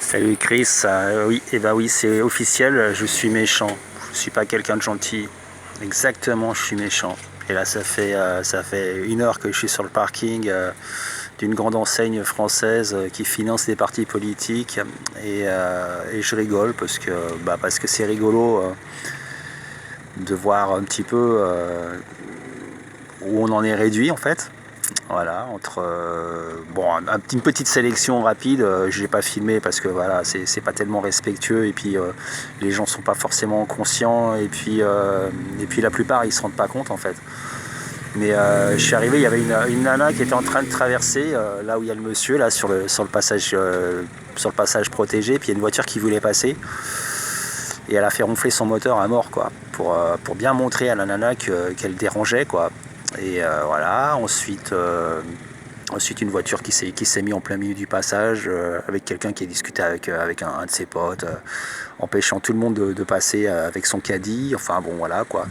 Salut Chris, oui, et bah oui, c'est officiel, je suis méchant. Je suis pas quelqu'un de gentil. Exactement, je suis méchant. Et là, ça fait 1 heure que je suis sur le parking d'une grande enseigne française qui finance des partis politiques et je rigole parce que c'est rigolo de voir un petit peu où on en est réduit en fait. Voilà, entre une petite sélection rapide, je l'ai pas filmé parce que voilà, c'est pas tellement respectueux et puis les gens sont pas forcément conscients et puis la plupart ils se rendent pas compte en fait. Mais je suis arrivé, il y avait une nana qui était en train de traverser là où il y a le monsieur là sur le passage protégé, puis il y a une voiture qui voulait passer et elle a fait ronfler son moteur à mort quoi pour bien montrer à la nana qu'elle dérangeait quoi. Et voilà, ensuite une voiture qui s'est mise en plein milieu du passage avec quelqu'un qui a discuté avec un de ses potes, empêchant tout le monde de passer avec son caddie. Enfin bon, voilà quoi.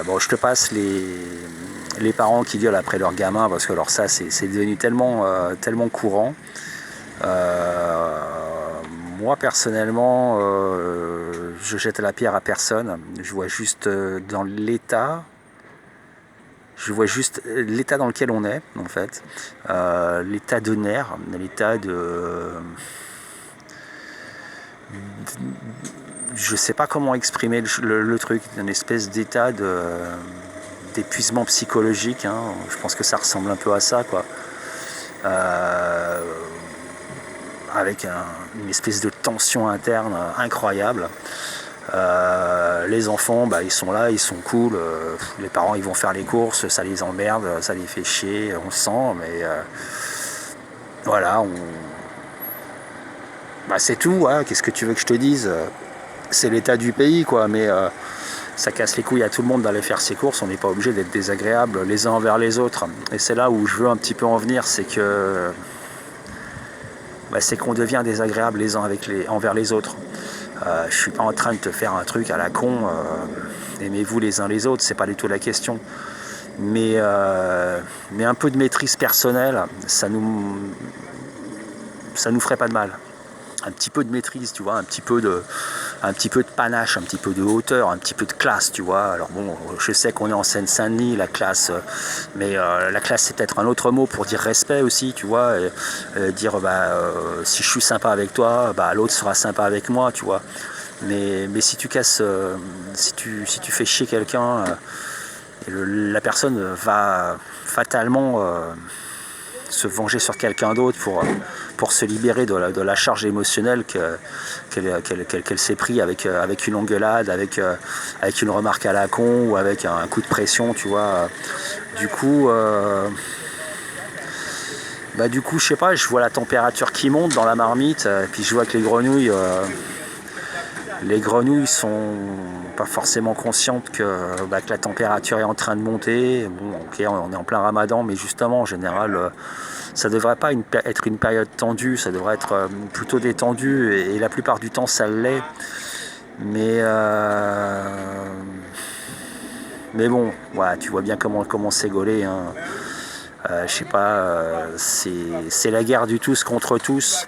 Bon, je te passe les parents qui gueulent après leur gamin parce que alors ça, c'est devenu tellement courant. Euh, Moi personnellement, je jette la pierre à personne. Je vois juste l'état dans lequel on est, en fait, l'état de nerfs, l'état de... Je sais pas comment exprimer le truc, une espèce d'épuisement psychologique, hein. Je pense que ça ressemble un peu à ça, quoi. Euh, avec une espèce de tension interne incroyable. Les enfants, ils sont là, ils sont cool. Les parents, ils vont faire les courses, ça les emmerde, ça les fait chier, on sent. Mais voilà, c'est tout. Hein. Qu'est-ce que tu veux que je te dise? C'est l'état du pays, quoi. Mais ça casse les couilles à tout le monde d'aller faire ses courses. On n'est pas obligé d'être désagréable les uns envers les autres. Et c'est là où je veux un petit peu en venir, c'est qu'on devient désagréable les uns envers les autres. Je suis pas en train de te faire un truc à la con, aimez-vous les uns les autres, c'est pas du tout la question. Mais un peu de maîtrise personnelle, ça nous ferait pas de mal. Un petit peu de maîtrise, tu vois, un petit peu de panache, un petit peu de hauteur, un petit peu de classe, tu vois. Alors bon, je sais qu'on est en Seine-Saint-Denis, la classe, mais la classe c'est peut-être un autre mot pour dire respect aussi, tu vois. Dire si je suis sympa avec toi, l'autre sera sympa avec moi, tu vois. Mais si tu casses, si tu fais chier quelqu'un, la personne va fatalement se venger sur quelqu'un d'autre pour se libérer de la charge émotionnelle qu'elle s'est pris avec une engueulade, avec une remarque à la con ou avec un coup de pression, tu vois. Du coup, je sais pas, je vois la température qui monte dans la marmite, et puis je vois que les grenouilles sont pas forcément conscientes que la température est en train de monter. Bon, ok, on est en plein ramadan, mais justement, en général, ça devrait pas être une période tendue, ça devrait être plutôt détendu, et la plupart du temps, ça l'est. Mais bon, voilà, tu vois bien comment c'est gaulé, hein. Je sais pas, c'est la guerre du tous contre tous.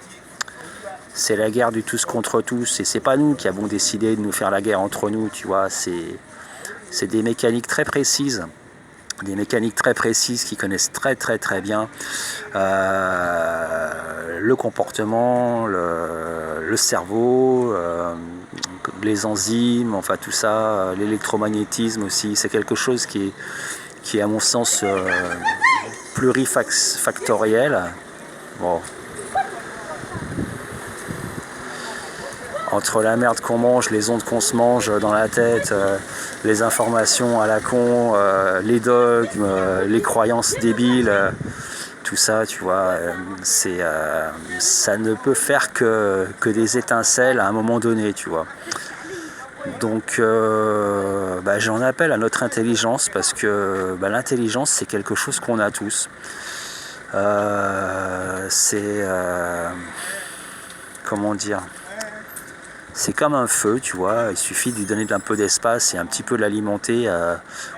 C'est la guerre du tous contre tous, et c'est pas nous qui avons décidé de nous faire la guerre entre nous, tu vois. C'est des mécaniques très précises. Des mécaniques très précises qui connaissent très très très bien le comportement, le cerveau, les enzymes, enfin tout ça, l'électromagnétisme aussi. C'est quelque chose qui est à mon sens plurifactoriel. Bon. Entre la merde qu'on mange, les ondes qu'on se mange dans la tête, les informations à la con, les dogmes, les croyances débiles, tout ça, tu vois, ça ne peut faire que des étincelles à un moment donné, tu vois. Donc j'en appelle à notre intelligence parce que l'intelligence c'est quelque chose qu'on a tous. Comment dire, c'est comme un feu, tu vois, il suffit de lui donner un peu d'espace et un petit peu de l'alimenter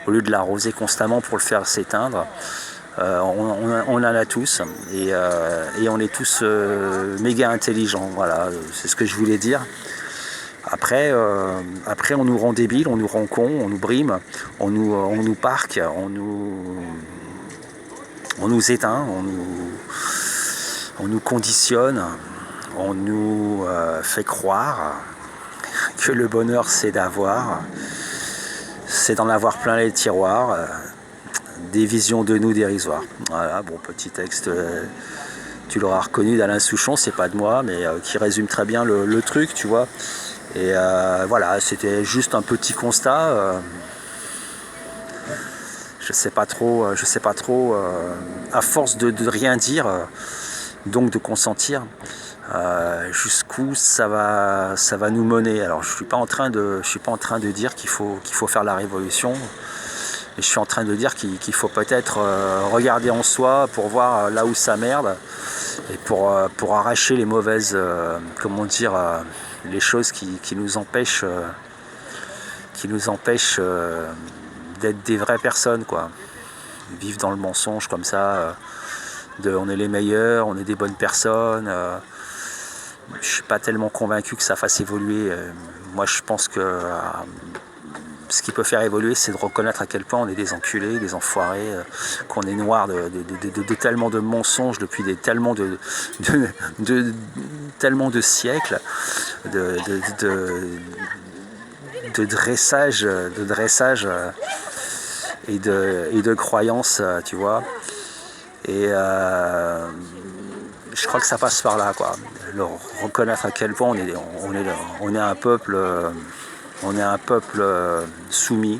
au lieu de l'arroser constamment pour le faire s'éteindre. On en a tous et on est tous méga intelligents. Voilà, c'est ce que je voulais dire. Après, on nous rend débiles, on nous rend cons, on nous brime, on nous parque, on nous éteint, on nous conditionne, on nous fait croire que le bonheur c'est d'en avoir plein les tiroirs, des visions de nous dérisoires. Voilà, bon, petit texte, tu l'auras reconnu d'Alain Souchon, c'est pas de moi, mais qui résume très bien le truc, tu vois. Et voilà, c'était juste un petit constat. Je sais pas trop, à force de rien dire, donc de consentir, jusqu'où ça va nous mener. Alors je suis pas en train de dire qu'il faut faire la révolution. Et je suis en train de dire qu'il faut peut-être regarder en soi pour voir là où ça merde et pour arracher les mauvaises, les choses qui nous empêchent d'être des vraies personnes, quoi. Vivre dans le mensonge comme ça, on est les meilleurs, on est des bonnes personnes. Je suis pas tellement convaincu que ça fasse évoluer. Moi, je pense que ce qui peut faire évoluer, c'est de reconnaître à quel point on est des enculés, des enfoirés, qu'on est noir de tellement de mensonges depuis tellement de siècles, de dressage et de croyances, tu vois. Et je crois que ça passe par là, quoi. Reconnaître à quel point on est un peuple. On est un peuple soumis.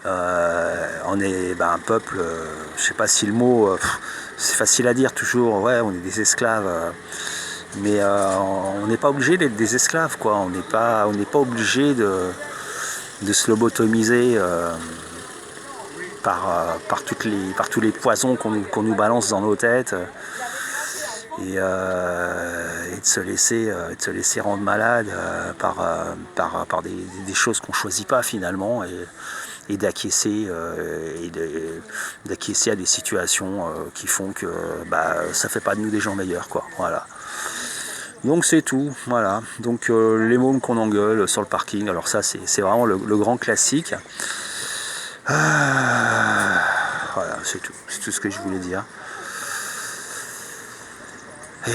On est un peuple, je sais pas si le mot, c'est facile à dire toujours, ouais, on est des esclaves. Mais on n'est pas obligé d'être des esclaves, quoi. On n'est pas obligé de se lobotomiser par tous les poisons qu'on nous balance dans nos têtes. Et de se laisser rendre malade par des choses qu'on choisit pas finalement, et d'acquiescer à des situations qui font que ça fait pas de nous des gens meilleurs, quoi. Voilà. Donc c'est tout, voilà. Donc les mômes qu'on engueule sur le parking, alors ça c'est vraiment le grand classique. Voilà, c'est tout ce que je voulais dire. Et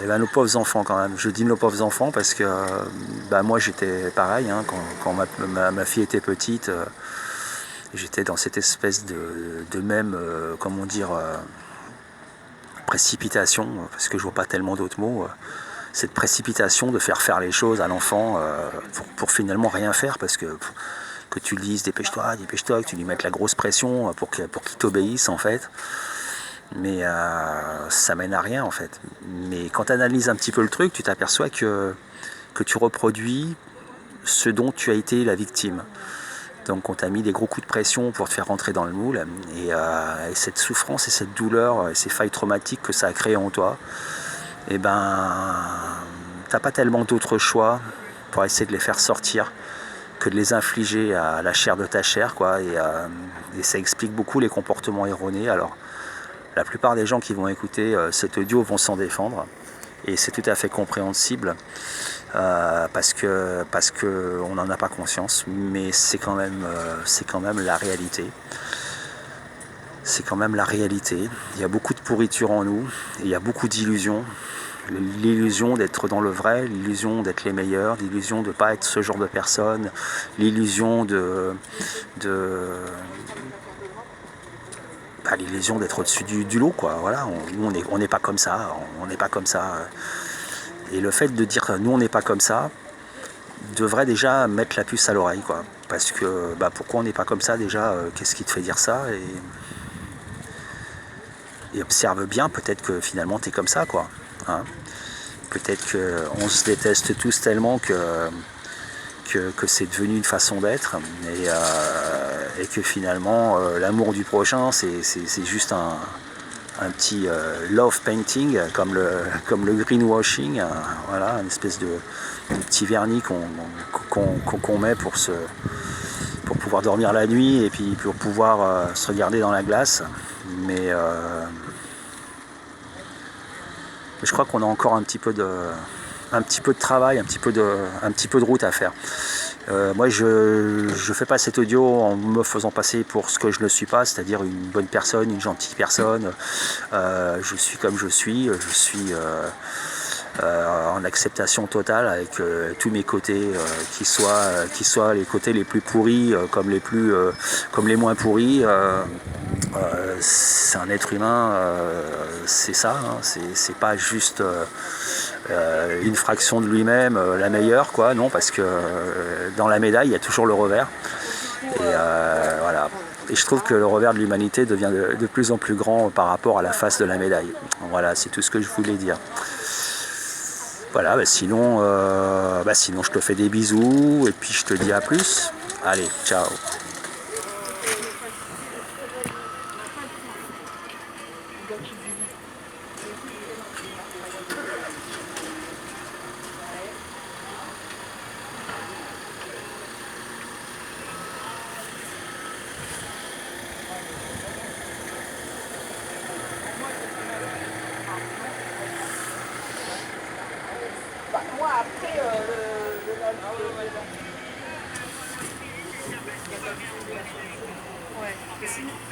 nos pauvres enfants, quand même. Je dis nos pauvres enfants parce que moi j'étais pareil, hein, quand ma fille était petite, j'étais dans cette espèce de même, précipitation, parce que je vois pas tellement d'autres mots, cette précipitation de faire les choses à l'enfant pour finalement rien faire, parce que tu lui dises dépêche-toi, que tu lui mettes la grosse pression pour qu'il t'obéisse, en fait. Mais ça mène à rien, en fait. Mais quand tu analyses un petit peu le truc, tu t'aperçois que tu reproduis ce dont tu as été la victime. Donc on t'a mis des gros coups de pression pour te faire rentrer dans le moule, et cette souffrance et cette douleur et ces failles traumatiques que ça a créé en toi, t'as pas tellement d'autres choix pour essayer de les faire sortir que de les infliger à la chair de ta chair, quoi. Et ça explique beaucoup les comportements erronés. Alors la plupart des gens qui vont écouter cet audio vont s'en défendre, et c'est tout à fait compréhensible, parce que on n'en a pas conscience, mais c'est quand même la réalité. C'est quand même la réalité. Il y a beaucoup de pourriture en nous, et il y a beaucoup d'illusions. L'illusion d'être dans le vrai, l'illusion d'être les meilleurs, l'illusion de ne pas être ce genre de personne, l'illusion l'illusion d'être au-dessus du lot, quoi. Voilà, on n'est pas comme ça, on n'est pas comme ça. Et le fait de dire nous on n'est pas comme ça devrait déjà mettre la puce à l'oreille, quoi. Parce que pourquoi on n'est pas comme ça déjà, qu'est-ce qui te fait dire ça, et observe bien, peut-être que finalement t'es comme ça, quoi. Hein, peut-être qu'on se déteste tous tellement que c'est devenu une façon d'être, et que finalement l'amour du prochain c'est juste un petit love painting, comme le greenwashing, voilà, une espèce de petit vernis qu'on met pour pouvoir dormir la nuit et puis pour pouvoir se regarder dans la glace. Mais je crois qu'on a encore un petit peu de travail, un petit peu de route à faire. Moi, je fais pas cet audio en me faisant passer pour ce que je ne suis pas, c'est-à-dire une bonne personne, une gentille personne. Je suis comme je suis en acceptation totale avec tous mes côtés, qui soient les côtés les plus pourris comme les moins pourris. C'est un être humain, c'est ça, hein, c'est pas juste une fraction de lui-même, la meilleure, quoi, non, parce que dans la médaille il y a toujours le revers. Et voilà. Et je trouve que le revers de l'humanité devient de plus en plus grand par rapport à la face de la médaille. Voilà, c'est tout ce que je voulais dire. Voilà, sinon je te fais des bisous et puis je te dis à plus. Allez, ciao. Moi, après, ouais.